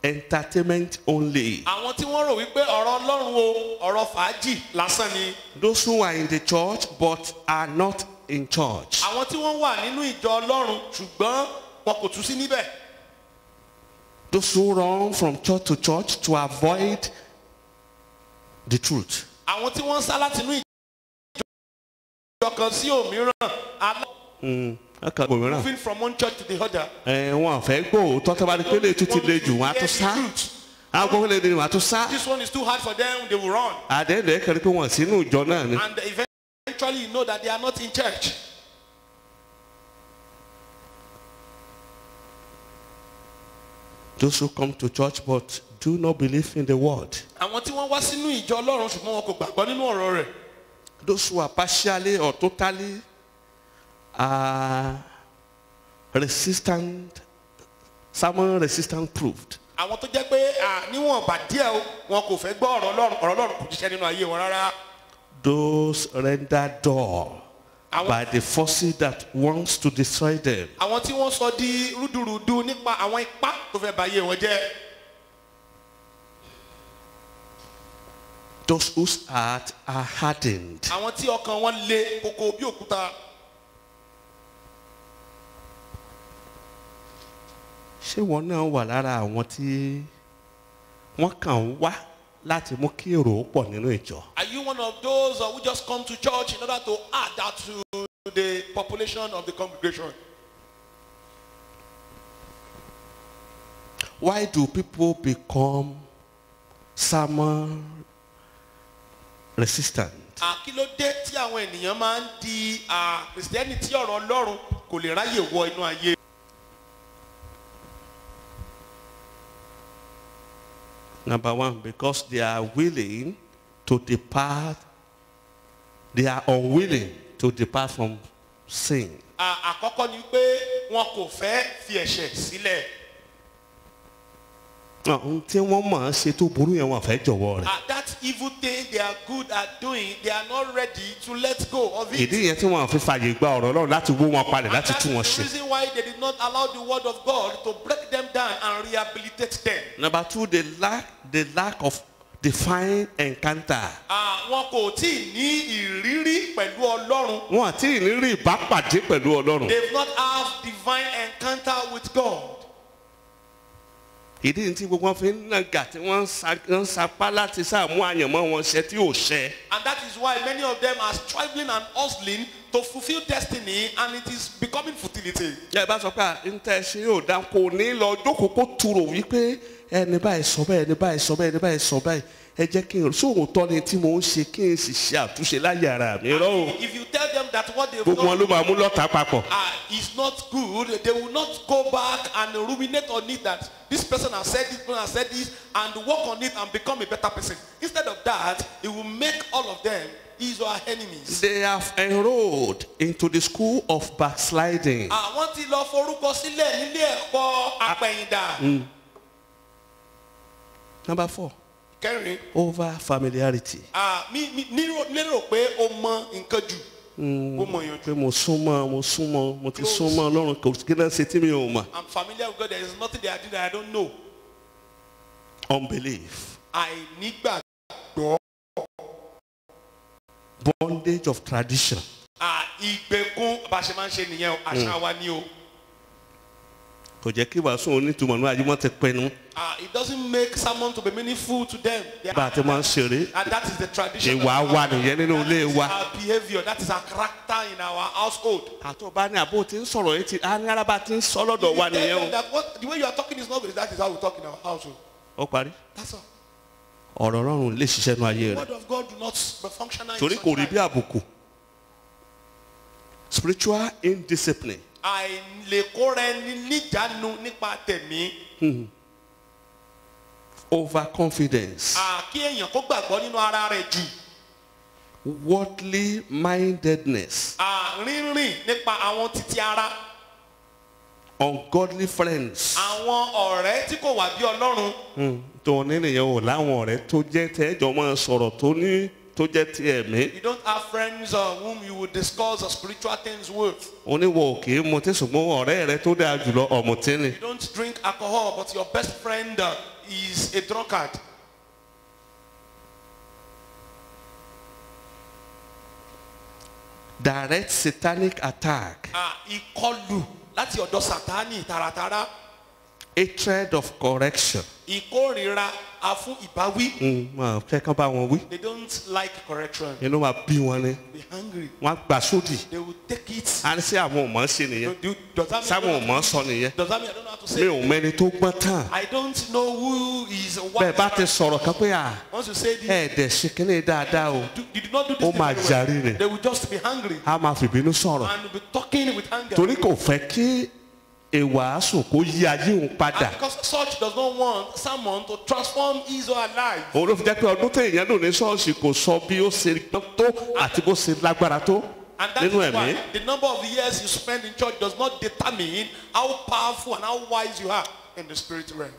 entertainment only. àwọn tí wọ́n rò wípé ọ̀rọ̀ Ọlọ́run o ọ̀rọ̀ fàájì lásán ni. Those who are in the church but are not in church. àwọn tí wọ́n wà nínú ìjọ Ọlọ́run ṣùgbọ́n wọn kò tún sí níbẹ̀. Those who run from church to church to avoid the truth. àwọn tí wọ́n ń sá láti inú ìjọ kan sí òmíràn. Moving from one church to the other. Wọn fẹ́ gbọ́ òótọ́ tó bá di pé lè tún ti le jù wọn á tún sá. Àwọn lè ní wọn á tún sá. This one is too hard for them, they will run. Àdéhùn kẹrin pé wọn sínú ìjọ náà ni. And eventually you know that they are not in church. Those who come to church but do not believe in the word. àwọn tí wọ́n wá sínú ìjọ Ọlọ́run ṣùgbọ́n wọn kò gbàgbọ́ nínú ọ̀rọ̀ rẹ̀. Those who are partially or totally resistant, sermon resistant proved. àwọn tó jẹ́ pé níwọ̀n bá díẹ̀ wọn kò fẹ́ gbọ́ ọ̀rọ̀ Ọlọ́run kò jíṣẹ́ nínú ayé wọn rárá. Those rendered dull by the forces that wants to destroy them. àwọn tí wọ́n sọ di rúdurùdu nípa àwọn ipá tó fẹ́ bà ayé wọn jẹ́. Those whose hearts are hardened. àwọn tí ọkàn wọn le koko bí òkúta. Ṣé wọn náà wà lára àwọn tí wọ́n kàn ń wá láti mú kí èrò pọ̀ nínú ìjọ? Are you one of those who just come to church in order to add that to the population of the congregation? Why do people become sermon resistant? kí ló dé tí àwọn ènìyàn máa ń di Kristẹni tí ọ̀rọ̀ Ọlọ́run kò lè ráyè wọ inú ayé? Number one, because they are willing to depart, they are unwilling to depart from sin. àkọ́kọ́ ni pé wọn kò fẹ́ fi ẹ̀ṣẹ̀ sílẹ̀. Ohun tí wọ́n máa ń ṣe tó burú yẹn wọ́n fẹ́ jọ̀wọ́ rẹ̀. That evil thing they are good at doing, they are not ready to let go of it. Ìdí yẹn tí wọ́n fi fàyè gba ọ̀rọ̀ Ọlọ́run láti wó wọn palẹ̀ láti tún wọn That's the ṣe. reason why they did not allow the word of God to break them down and rehabilitate them. Number two, the lack of divine encounter. Wọn kò tí ì ní ìrírí pẹ̀lú Ọlọ́run. Wọn àti ìrírí ìbápàdé pẹ̀lú Ọlọ́run. They not have divine encounter with God. Ìdí ní tí gbogbo wọn fi ń nàgà tí wọ́n ń sapá láti sàmú àyànmọ́ wọn ṣe tí ò ṣẹ. And that is why many of them are struggling and hustling to fulfill destiny, and it is becoming futility. Ẹ bá sọ pé n tẹ́ ṣe yóò dá kó ní lọ jókòó kó turò wípé ẹni báyìí sọ báyìí ẹni báyìí sọ báyìí ẹni báyìí sọ báyìí ẹ jẹ́ kí n sóhun tọ́ ni tí mò ń ṣe kí n sì ṣe àtúnṣe láyé ara mi rọ́ o. If you tell them that what they have Gbogbo wọn ló máa mú lọ́tà papọ̀. is not good, they will not go back and ruminate on it that this person has said this, person has said this, and work on it and become a better person. Instead of that, it will make all of them his or her enemies. They have enrolled into the school of backsliding. Wọ́n ti lọ forúkọ sílẹ̀ nílé ẹ̀kọ́ àpẹ̀yìndà. Number four, Kẹrin. over familiarity. Mi lérò pé o mọ nǹkan jù. O mọ èèyàn jù. Pé mo ti súnmọ́ Ọlọ́run kò kí náà ṣe tí mi ò mọ̀. I'm familiar with God. There is nothing they are doing that I don't know. Unbelief. Àìnígbàgbọ́. Bondage of tradition. Ìgbèkùn bá ṣe máa ń ṣe nìyẹn o, àṣà wa ni o. Kò jẹ́ kí wàásù onítùmọ̀ ní ayé wọn ti pinnu. It doesn't make sermon to be meaningful to them. Bá a ti máa ń ṣeré. And that is the tradition. Ìwà wa nìyẹn nínú ilé wa. Our behaviour, that is our character in our household. Àtọ́ bá ní àbó tí ń sọ̀rọ̀ yìí ti á ní arábá tí ń sọ lọ́dọ̀ wa nìyẹn o. The way you are talking is not good. That is how we talk in our household. Ó parí. That's all. Ọ̀rọ̀ Ọlọ́run lè ṣiṣẹ́ nú ayé The rẹ̀. word of God do not function in Torí such kò rí bí life. àbùkù. Spiritual indiscipline. Àìlèkóra ẹni níjàánu nípa tẹ̀mí. Overconfidence. Kí èèyàn kó gbàgbọ́ nínú ara rẹ̀ jù. Worldly mindedness. Rírìn nípa àwọn títí ara. Ungodly friends. Àwọn ọ̀rẹ́ tí kò wà bí Ọlọ́run. Tó ní nìyẹn o láwọn ọ̀rẹ́ tó jẹ́ tẹ́jọ́ máa sọ̀rọ̀ tó ní tó jẹ́ ti ẹ̀mí. You don't have friends whom you would discuss spiritual things with. Oníwọ̀ òkè mutí ṣùgbọ́n ọ̀rẹ́ rẹ tó dáa jùlọ ọ̀mùtí ni. You don't drink alcohol, but your best friend is a drunkard. Direct satanic attack. Ìkọlù láti ọ̀dọ̀ Sátánì tààràtàrà. Hatred of correction. Ìkórìíra fún ìbáwí. Wọ́n fẹ́ kán bá wọn wí. They don't like correction. Inú máa bí wọn ni. Be hungry. Wọ́n á gbà sódì. They will take it. A ní sí àwọn ò mọ̀ ṣe nìyẹn. Does that mean Sáwọn ò mọ̀ sọ nìyẹn. Does that mean I don't know how to say? Mi ò mẹ́ni tó gbọ́n tán. I don't know who is what. Bẹ́ẹ̀ bá ti sọ̀rọ̀ kan pé à Once you say this, ẹ̀ẹ́dẹ̀ ṣe kínní dáadáa o. you did not do this Ó thing máa very well. jàre ni. They will just be hungry A máa fìbínú sọ̀rọ̀. and be talking with anger. Torí kò fẹ́ kí ìwàásù kó yí ayé òun padà. And because such does not want someone to transform his or her life. Òun ló fi jẹ́ pé ọdún téèyàn lò ní ṣọ́ọ̀ṣì kò sọ bí ó ṣe tó àti bó ṣe lágbára tó And that is nínú ẹ̀mí. why the number of years you spend in church does not determine how powerful and how wise you are in the spirit realm.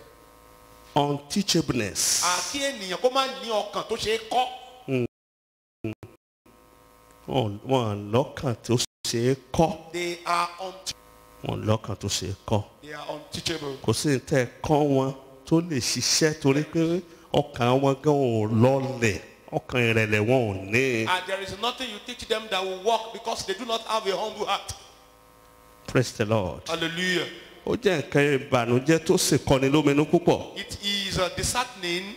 Unteachableness. Kí ènìyàn kó má ní ọkàn tó ṣe é kọ́. Wọ́n lọ́kàn tó ṣe é kọ́. They are Wọ́n lọ́kàn tó ṣe é kọ́. unteachable. Kò sí ní tẹ́ ẹ kọ́ wọn tó lè ṣiṣẹ́ torí pé ọkàn wọn gan ò lọlẹ̀. Ọkàn ìrẹ̀lẹ̀ wọn ò ní. And there is nothing you teach them that will work because they do not have a humble heart. Praise the Lord. Hallelujah. Ó jẹ́ nǹkan ìbànújẹ́ tó sì kọni lóminú púpọ̀. It is disheartening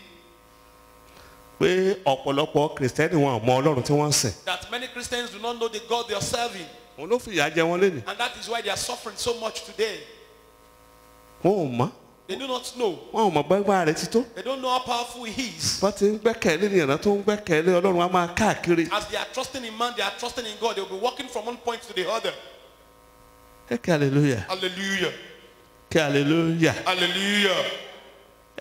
Pé ọ̀pọ̀lọpọ̀ kìrìsìtẹ́nì wọn ò mọ Ọlọ́run tí wọ́n ń sìn. that many Christians do not know the God they are serving. Òun ló fìyà jẹ wọn lénìí. And that is why they are suffering so much today. Wọn ò mọ̀. They do not know. Wọn ò mọ̀ gbẹ́gbẹ́ rẹ̀ ti tó. They don't know how powerful he is. Bá ti ń gbẹ́kẹ̀lé ènìyàn tó ń gbẹ́kẹ̀lé Ọlọ́run á máa káàkiri. As they are trusting in man, they are trusting in God. They will be walking from one point to the other. Ẹ kí hallelujah. Hallelujah. Kí hallelujah. Hallelujah.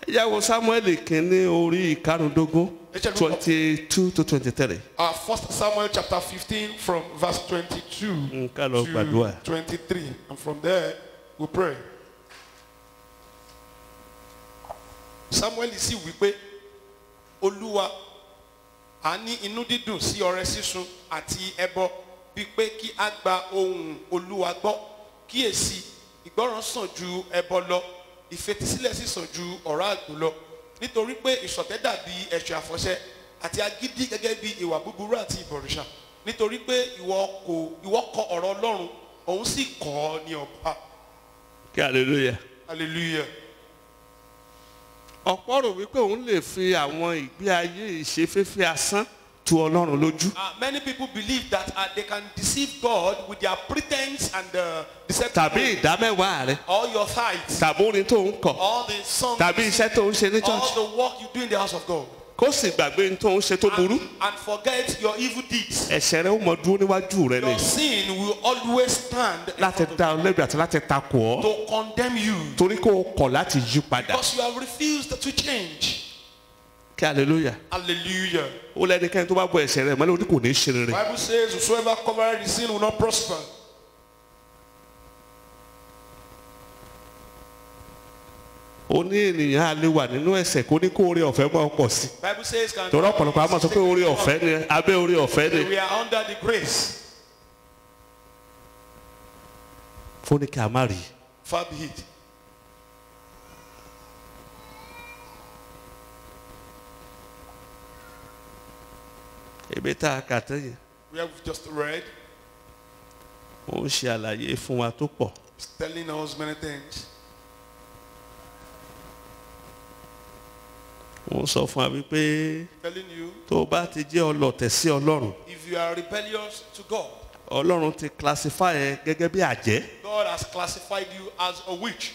Ẹ yá wo Samuel kìíní orí ìkarùndógún 22 to 23. 1 Samuel chapter 15 from verse 22 Nǹkan lọ gbàdúrà. to 23. And from there, we pray. Samuel sì wí pé, Olúwa, a ní inú dídùn sí ọrẹ sísun àti ẹbọ bí pé kí a gba ohùn Olúwa gbọ́. Kíyèsí, ìgbọràn sàn ju ẹbọ lọ, ìfetísílẹ̀ sì sàn ju ọ̀rá àgbò lọ. Nítorí pé ìṣọ̀tẹ̀ dàbí ẹ̀ṣẹ̀ àfọ̀ṣẹ àti agídí gẹ́gẹ́ bí ìwà búburú àti ìbọ̀rìṣà. Nítorí pé ìwọ kọ ọ̀rọ̀ Ọlọ́run, òun sì kọ̀ ọ́ ní ọba. Kí hallelujah. Hallelujah. Ọ̀pọ̀ rò wípé òun lè fi àwọn ìgbé ayé ìṣeféfé asán tu Ọlọ́run lójú. Many people believe that they can deceive God with their pretense and deceptive. Tàbí ìdámẹ́wàá rẹ̀. All your tithes, Tàbí orin tó ń kọ. all the songs, Tàbí iṣẹ́ tó ń ṣe ní all church. the work you do in the house of God. Kó sì gbàgbé ní tó ń ṣe tó burú. And forget your evil deeds. Ẹ̀ṣẹ̀ rẹ̀ ó mọ dúró níwájú rẹ̀ ni. Your sin will always stand in Láti front of dá ọ lẹ́bi àti láti takò ọ́. to condemn you Torí kó o kọ̀ láti yí padà. because you have refused to change. Kí hallelujah. Hallelujah. Ó lẹ́nikẹ́ni tó bá bọ ẹ̀ṣẹ̀ rẹ̀ mọ́lẹ́ oní kò ní ṣe rere. Bible says, whosoever covereth his sin will not prosper. Ó ní ènìyàn á lè wà nínú ẹ̀ṣẹ̀ kó ní kó oore ọ̀fẹ́ máa pọ̀ sí. Bible says, can Torí ọ̀pọ̀lọpọ̀ á máa sọ pé oore ọ̀fẹ́ ni abẹ́ oore ọ̀fẹ́ ni. we are under the grace. Fún ní kí a má rí. Far be it. Ibi tá a kà tẹ́yìn. We have just read. Ó ń ṣe àlàyé fún wa tó pọ̀. It's telling us many things. Ó ń sọ fún wa wípé Telling you, tó o bá ti jẹ́ ọlọ̀tẹ̀ sí Ọlọ́run. if you are rebellious to God, Ọlọ́run ti classify ẹ gẹ́gẹ́ bí àjẹ́. God has classified you as a witch.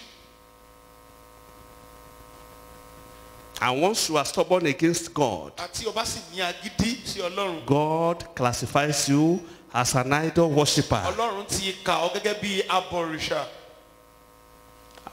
And once you are stubborn against God, Àti o bá sì ní agídí sí Ọlọ́run. God classifies you as an idol worshipper. Ọlọ́run ti kà ọ́ gẹ́gẹ́ bí abọ̀rìṣà.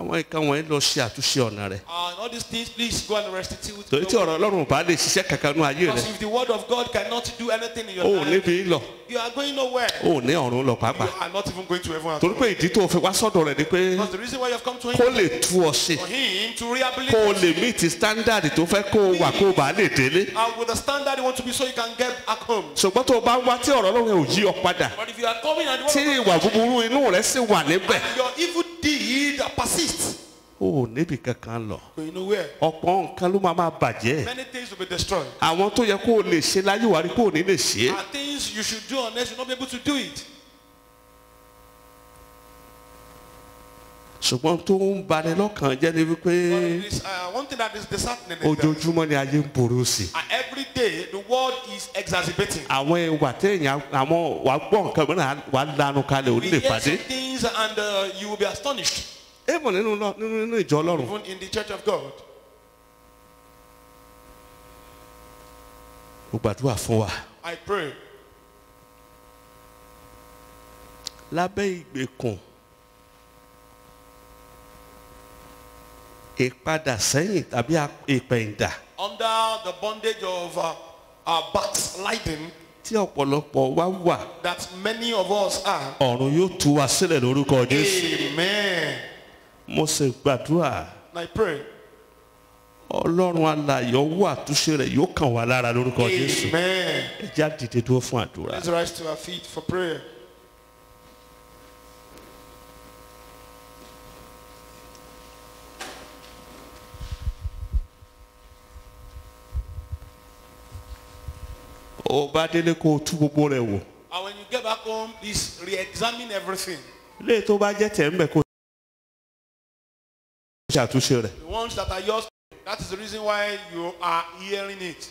àwọn nǹkan wọ̀nyí lọ ṣe àtúnṣe ọ̀nà rẹ̀. And all these things, please go and restitute. torí tí ọ̀rọ̀ Ọlọ́run bá lè ṣiṣẹ́ kankan nú ayé Because rẹ̀ if the word of God cannot do anything in your o ò life, níbi lọ you are going nowhere. o ò ní ọ̀run lọ You pàápàá. are not even going to heaven at torí all. pé ìdí tó fi wá sọ́dọ̀ rẹ̀ ni pé Because the reason why you have come to kó him, lè tú ọ ṣe for him to kó o rehabilitate lè meet standard tó fẹ́ kó o wà kó o bá lè délé. and with the standard you want to be so you can get back home. ṣùgbọ́n tó o bá wá tí ọ̀rọ̀ Ọlọ́run ò yí ọ padà But if you are coming and tí the word ìwà of God, búburú inú rẹ̀ sì wà níbẹ̀ your evil deed persists, o ò níbi kankan lọ. going nowhere. ọ̀pọ̀ nǹkan ló máa bàjẹ́. Many things will be destroyed. àwọn tó yẹ kó o lè ṣe láyé wà rí kó o ní lè ṣe é. And things you should do unless you not be able to do it. ṣùgbọ́n tó ń bani lọ́kàn jẹ́ ni wípé But it is, one thing that is disheartening is that ojoojúmọ́ ni ayé ń burú sí i. every day the world is exacerbating. àwọn ìwà téèyàn àwọn wàá gbọ́ nǹkan mìíràn wàá lanu kalẹ̀ ò ní We lè hear pàdé. some things and you will be astonished. èèmọ̀ nínú ìjọ Ọlọ́run. Even in the church of God. mo gbàdúrà fún wa I pray lábẹ́ ìgbèkùn ìpadà sẹ́yìn tàbí ìpẹ̀yìndà under the bondage of backsliding tí ọ̀pọ̀lọpọ̀ wa wà that many of us are. ọ̀run yóò tú wa sílẹ̀ lórúkọ Jésù. Amen. mo sì gbàdúrà I pray. Ọlọ́run alààyè ọwọ́ àtúnṣe rẹ̀ yóò kàn wá lára lórúkọ Jésù. Amen. ẹ jẹ́ á dìde dúró fún àdúrà. Let's rise to our feet for prayer. ó bá délé kó o tú gbogbo rẹ̀ wò. And when you get back home, please re-examine everything. ilé tó bá jẹ́ tẹ̀ ń bẹ̀ kó o ṣàtúnṣe rẹ̀. The ones that are yours, that is the reason why you are hearing it.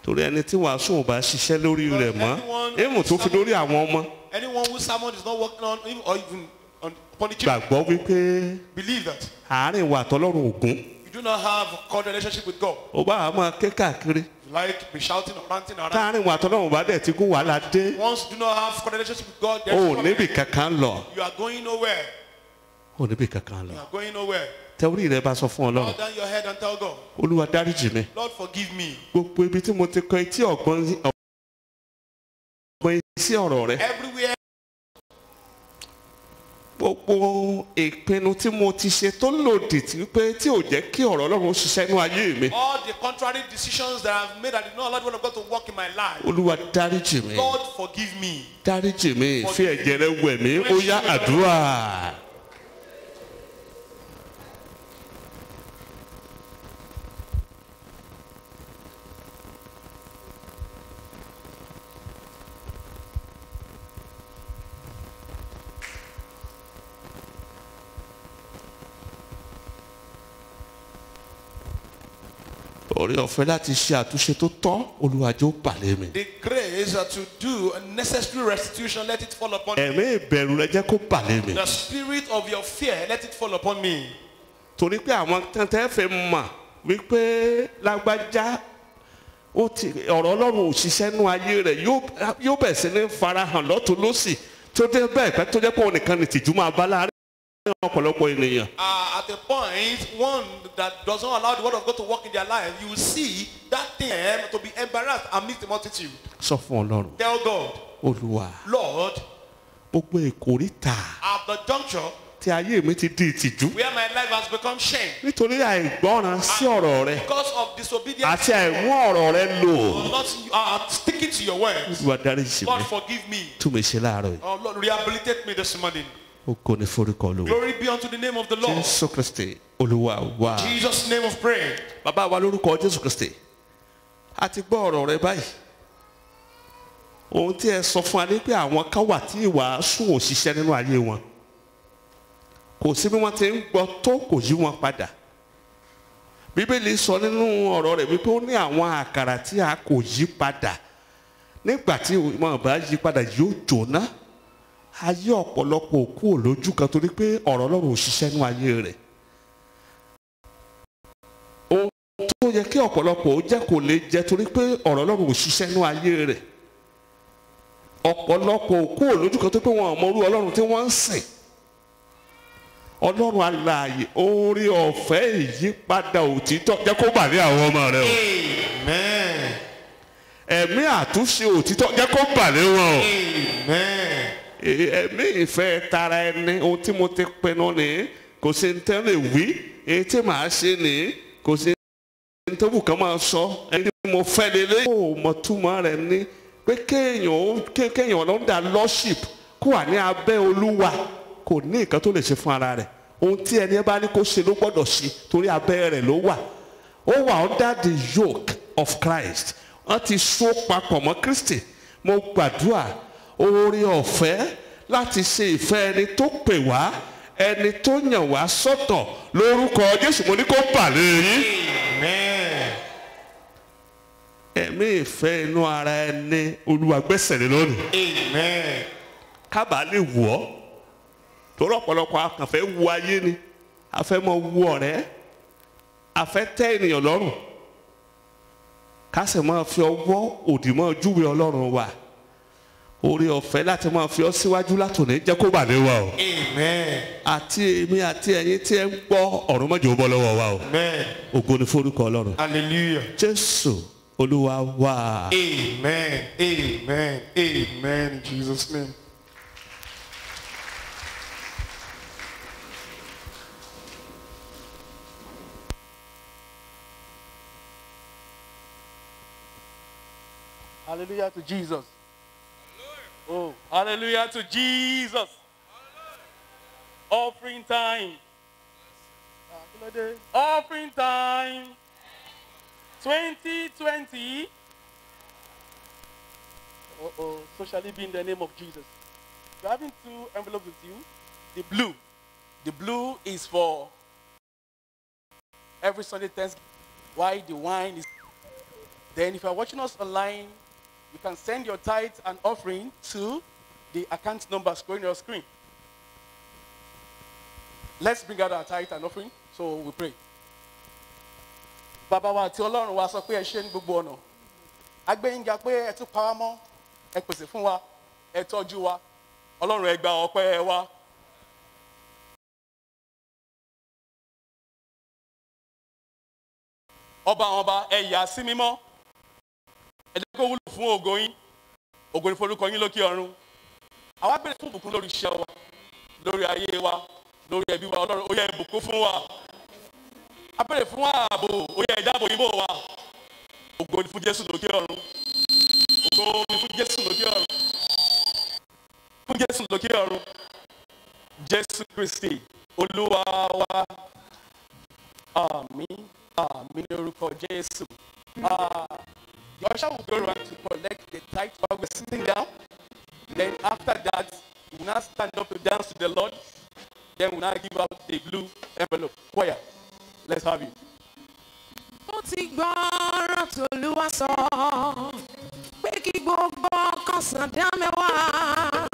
torí ẹni tí wàásù ò bá ṣiṣẹ́ lórí rẹ̀ mọ́ èèmù tó fi lórí àwọn ọmọ Anyone whose sermon is not working on him or even upon the children, gbàgbọ́ wípé believe that àárín wa àtọlọ́run ògún. you do not have a cordial relationship with God. ó bá wa máa ké káàkiri You like be shouting or ranting around. táàrin wa àtọlọ́run bá dẹ̀ ti gún wàhálà dé Once you do not have cordial relationship with God, ó there's problem. níbi kankan lọ You are going nowhere. ó níbi kankan You lọ. are going nowhere. tẹ́wọ́rì rẹ bá sọ fún Bow Ọlọ́run down your head and tell God, Olúwa dáríjì mi Lord, forgive me. gbogbo ibi tí mo ti kọ etí ọ̀gbọ́n sí ọ̀rọ̀ rẹ Everywhere, gbogbo ìpinnu tí mo ti ṣe tó lòdì tí pé tí ò jẹ́ kí ọ̀rọ̀ Ọlọ́run ṣiṣẹ́ nínú ayé mi all the contrary decisions that I've made, I did not allow the word of God to work in my life. Olúwa dáríjì mi Lord, forgive me. dáríjì mi fi ẹ̀jẹ̀ rẹ wẹ̀ mí ó yá àdúrà. orí ọ̀fẹ́ láti ṣe àtúnṣe tó tọ́ Olúwa jọ̀ọ́ balẹ̀ mi. The grace to do a necessary restitution, let it fall upon me. ẹ̀mí ìbẹ̀rù rẹ jẹ́ kó balẹ̀ mi. The spirit of your fear, let it fall upon me. torí pé àwọn tẹ́tẹ́ fẹ́ mọ̀ wípé lágbájá ó ti ọ̀rọ̀ Ọlọ́run ò ṣiṣẹ́ nú ayé rẹ̀ yóò bẹ̀ sí ní farahàn lọ́tún lọ́sì tó dé bẹ́ẹ̀ pẹ́ tó jẹ́ pé òun nìkan ní tìjú máa bá láàrin ọ̀pọ̀lọpọ̀ ènìyàn. At a point, one that doesn't allow the word of God to work in their life, you will see that thing to be embarrassed amidst the multitude. sọ fún Ọlọ́run Tell God, Olúwa Lord, gbogbo ìkórìtà at the juncture tí ayé mi ti di ìtìjú where my life has become shame nítorí àìgbọ́ràn sí ọ̀rọ̀ rẹ because of disobedience, àti àìmú ọ̀rọ̀ rẹ lò. not sticking to your words. Olúwa dáríjì Lord, mi forgive me. tún mi ṣe láàárọ̀ yìí. Oh, Lord, rehabilitate me this morning. Ògo ni forúkọ Olúwa. Glory be unto the name of the Lord. Jésù Kristi Olúwa wa. Jesus' name of prayer. Bàbá wa lórúkọ Jésù Kristi a ti gbọ́ ọ̀rọ̀ rẹ báyìí ohun tí ẹ sọ fún wa ní pé àwọn kan wà tí ìwàásù ò ṣiṣẹ́ nínú ayé wọn kò sí bí wọ́n ti ń gbọ́ tó kò yí wọn padà Bíbélì sọ nínú ọ̀rọ̀ rẹ̀ wípé ó ní àwọn àkàrà tí a kò yí padà nígbà tí wọn bá yí padà yóò jóná ayé ọ̀pọ̀lọpọ̀ òkú òlójú kan torí pé ọ̀rọ̀ Ọlọ́run ò ṣiṣẹ́ nínú ayé rẹ̀ tó yẹ kí ọ̀pọ̀lọpọ̀ ó jẹ́ kò lè jẹ torí pé ọ̀rọ̀ Ọlọ́run ò ṣiṣẹ́ nínú ayé rẹ̀ ọ̀pọ̀lọpọ̀ òkú òlójú kan tó pé wọn ò mọ irú Ọlọ́run tí wọ́n ń sìn Ọlọ́run alààyè oore ọ̀fẹ́ ìyípadà òtítọ́ jẹ́ kó bà lé àwọn ọmọ rẹ o. Amen. Ẹ̀mí àtúnṣe òtítọ́ jẹ́ kó bà lé wọn o. Amen. Ẹ̀mí ìfẹ́ tara ẹni ohun tí mo ti pinnu ní kò sí ní tẹ́lẹ̀ wí èyí tí màá ṣe ní kò sí ní tó bù kán máa sọ ẹni tí mo fẹ́ lélẹ́. ó mọ túmọ̀ rẹ̀ ní pé kéèyàn ló ń da lordship kó wà ní abẹ́ Olúwa kò ní nǹkan tó lè ṣe fún ara rẹ̀ ohun tí ẹni bá ní kó ṣe ló gbọ́dọ̀ ṣe torí abẹ́ rẹ̀ ló wà ó wà under the yoke of Christ wọ́n ti so papọ̀ mọ́ Kristi. Mo gbàdúrà oore ọ̀fẹ́ láti ṣe ìfẹ́ ẹni tó pè wá ẹni tó yàn wá sọ́tọ̀ lórúkọ Jésù mo ní kó bà lé yín. Amen. Ẹ̀mí ìfẹ́ inú ara ẹni Olúwa gbẹ́sẹ̀ lé lónìí. Amen. Kábàá lè wọ̀ ọ́ torí ọ̀pọ̀lọpọ̀ akànfẹ́ wu ayé ni a fẹ́ mọ wu ọ̀rẹ́ a fẹ́ tẹ́ ènìyàn lọ́rùn ká sì máa fi ọwọ́ òdì mọ́ júwe Ọlọ́run wa oore ọ̀fẹ́ láti máa fi ọ́ síwájú látòní jẹ́ kó bà lé wa o. Amen. Àti èmi àti ẹ̀yin tí ẹ ń gbọ́ ọ̀run má jẹ́ ó bọ́ lọ́wọ́ wa o. Amen. Ògo ni forúkọ Ọlọ́run. Hallelujah. Jésù Olúwa wa. Amen. Amen. Amen. In Jesus' name. Hallelujah to Jesus. Oh, hallelujah to Jesus. Offering time. Offering time. 2020. So shall it be in the name of Jesus. You're having 2 envelopes with you. The blue. The blue is for every Sunday Thanksgiving. Why the wine is. Then if you're watching us online, you can send your tithe and offering to the account number scrolling on your screen. Let's bring out our tithe and offering, so we pray. Bàbá wa àti Ọlọ́run wa sọ pé ẹ ṣé ní gbogbo ọ̀nà. A gbé yín ga pé ẹ tún pa wá mọ́, ẹ pèsè fún wa, ẹ tọ́jú wa. Ọlọ́run ẹ gba ọpẹ́ wa. Ọba àwọn ọba ẹ yà sí mímọ́. Ẹ jẹ́ kó wúlò fún ògo yín. Ògo ni forúkọ yín lókè ọ̀run. Àwa béèrè fún ìbùkún lórí iṣẹ́ wa, lórí ayé wa, lórí ẹbí wa. Ọlọ́run ó yẹ ìbùkún fún wa. A béèrè fún ààbò, ó yẹ ìdáàbò yín bò wá. Ògo ni fún Jésù lókè ọ̀run. Ògo ni fún Jésù lókè ọ̀run. Fún Jésù lókè ọ̀run. Jésù Kristi, Olúwa wa. Àmín, àmín ní orúkọ Jésù. The usher will go around to collect the tithe while we're sitting down. Then after that, we will now stand up to dance to the Lord. Then we will now give out the blue envelope. Choir, let's have it. Mo ti gbọ́ ọ̀rọ̀ t'Olúwa sọ pé kí gbogbo ọkàn san ìdá mẹ́wàá.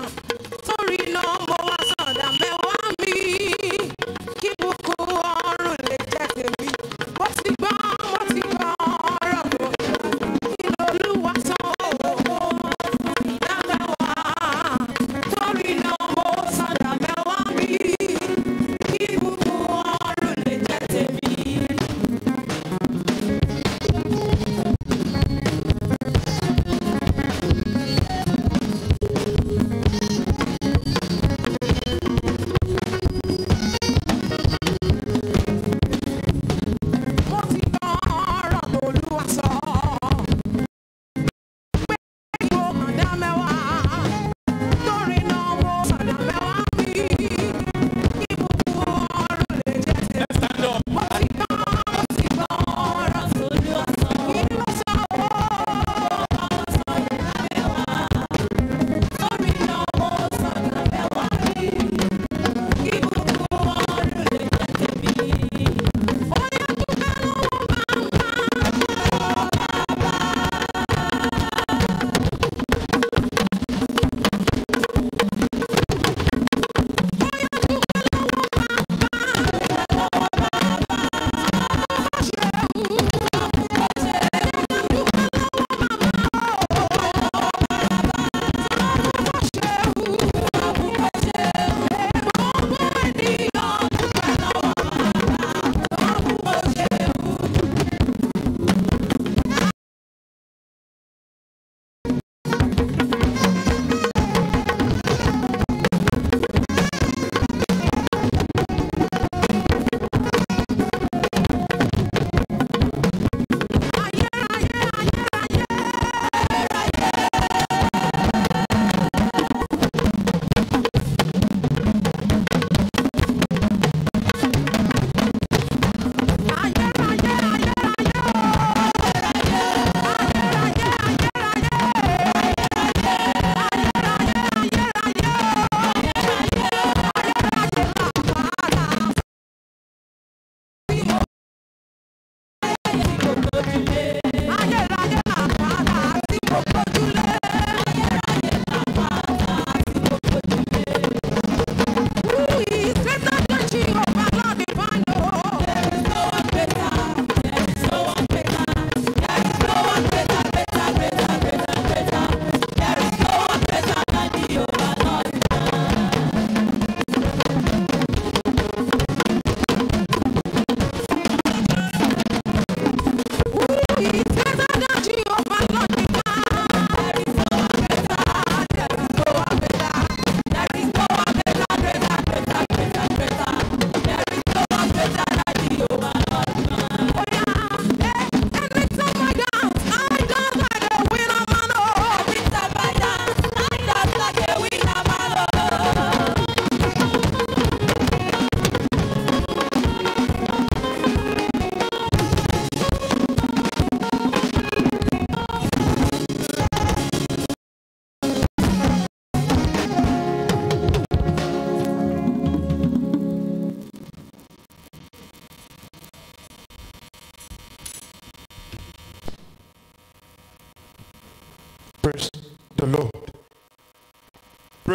Torí náà mo wá san ìdá mẹ́wàá mi kí ìbùkún ọ̀run lè jẹ́ tèmi. Mo ti gbọ́ ọ̀rọ̀ t'Olúwa kí l'Olúwa sọ ìdá mẹ́wàá. Torí náà mo san ìdá mẹ́wàá mi kí ìbùkún ọ̀run lè jẹ́ tèmi.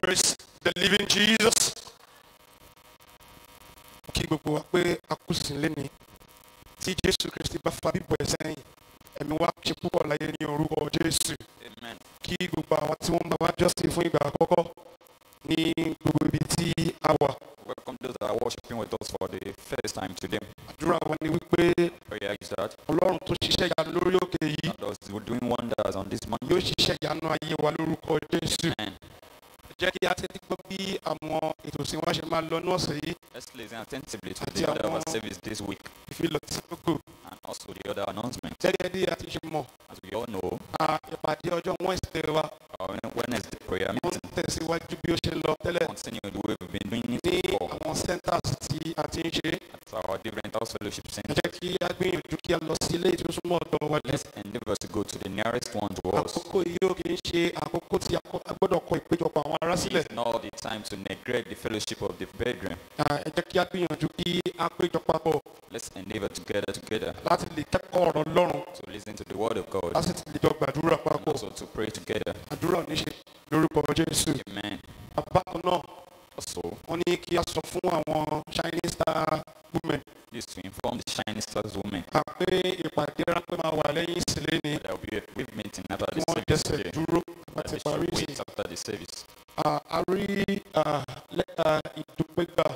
Praise the living Jesus. Kí gbogbo wa pé a kú sí lẹ́ni tí Jésù Kristi bá fa bíbọ̀ ẹ̀ sẹ́yìn. Ẹ̀mí wa ṣe púpọ̀ láyé ní orúkọ Jésù. Amen. Kí gbogbo àwa tí wọ́n bá wá jọ́sìn fún ìgbà àkọ́kọ́ ní gbogbo ibi tí a wà. Welcome those that are worshiping with us for the first time today. Àdúrà wa ni wípé Prayer is that Ọlọ́run tó ṣiṣẹ́ ìyanu lórí òkè yìí God is doing wonders on this yóò mountain. ṣiṣẹ́ ìyanu ayé wa lórúkọ Jésù. Amen. Jẹ́ kí a tẹ́tí gbọ́ bí àwọn ètò ìsìn wa ṣe máa lọ ní ọ̀sẹ̀ yìí. Let's listen attentively to Àti the order of our àwọn- service this week Ìfilọ̀ tí ó kù. and also the other announcements. Gẹ́gẹ́ bí a ti ṣe mọ̀, As we all know, ìpàdé ọjọ́ Wednesday wa our Wednesday prayer ó ń meeting tẹ̀síwájú bí ó ṣe lọ tẹ́lẹ̀ continue the way we've been doing ní it before àwọn centers tí a ti ń ṣe. at our different house fellowship Ẹ centers. jẹ́ kí a gbìyànjú kí a lọ sí ilé ìtúnṣúmọ̀ ọ̀dọ̀ wa jù. Let's endeavor to go to the nearest one to us. Àkókò yìí ò kì í ṣe àkókò tí a gbọ́dọ̀ kọ ìpéjọpọ̀ àwọn ará sílẹ̀. It's not the time to neglect the fellowship of the brethren. Ẹ jẹ́ kí a gbìyànjú kí a péjọ papọ̀ Let's endeavor together láti lè kẹ́kọ̀ọ́ ọ̀rọ̀ Ọlọ́run to listen to the word of God láti lè jọ gbàdúrà and papọ̀. also to pray together. Àdúrà ò ní ṣe lórúkọ Jésù. Amen. Bákan náà, Also, wọ́n ní kí a sọ fún àwọn Chinese star women this to inform the Shining Stars women pé ìpàdé ráńpẹ́ máa wà lẹ́yìn ìsìlẹ̀ ni that there will be a brief meeting after kí the wọ́n service jẹsẹ̀ today. dúró That láti they parí should ìsìn. wait after the service. A rí lẹ́tà ìdúpẹ́gbà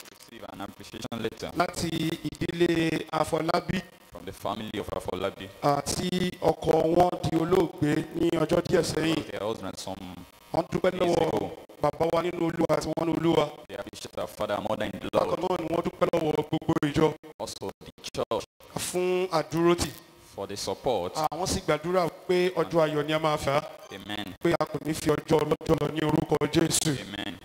Receive an appreciation letter láti ìdílé Afọlábí from the family of Afolabi. àti ọkọ wọn di olóògbé ní ọjọ́ díẹ̀ sẹ́yìn. Their husband, some Wọ́n dúpẹ́ days lọ́wọ́ ago, bàbá wa nínú Olúwa àti wọn ní Olúwa. they appreciate our father and mother in the Bákan Lord. náà ni wọ́n dúpẹ́ lọ́wọ́ gbogbo ìjọ Also, the church fún àdúrótì. for the support. Àwọn sì gbàdúrà pé ọjọ́ ayọ̀ ni a máa fà á, Amen. pé a kò ní fi ọjọ́ ọlọ́jọ́ lọ ní orúkọ Jésù. Amen.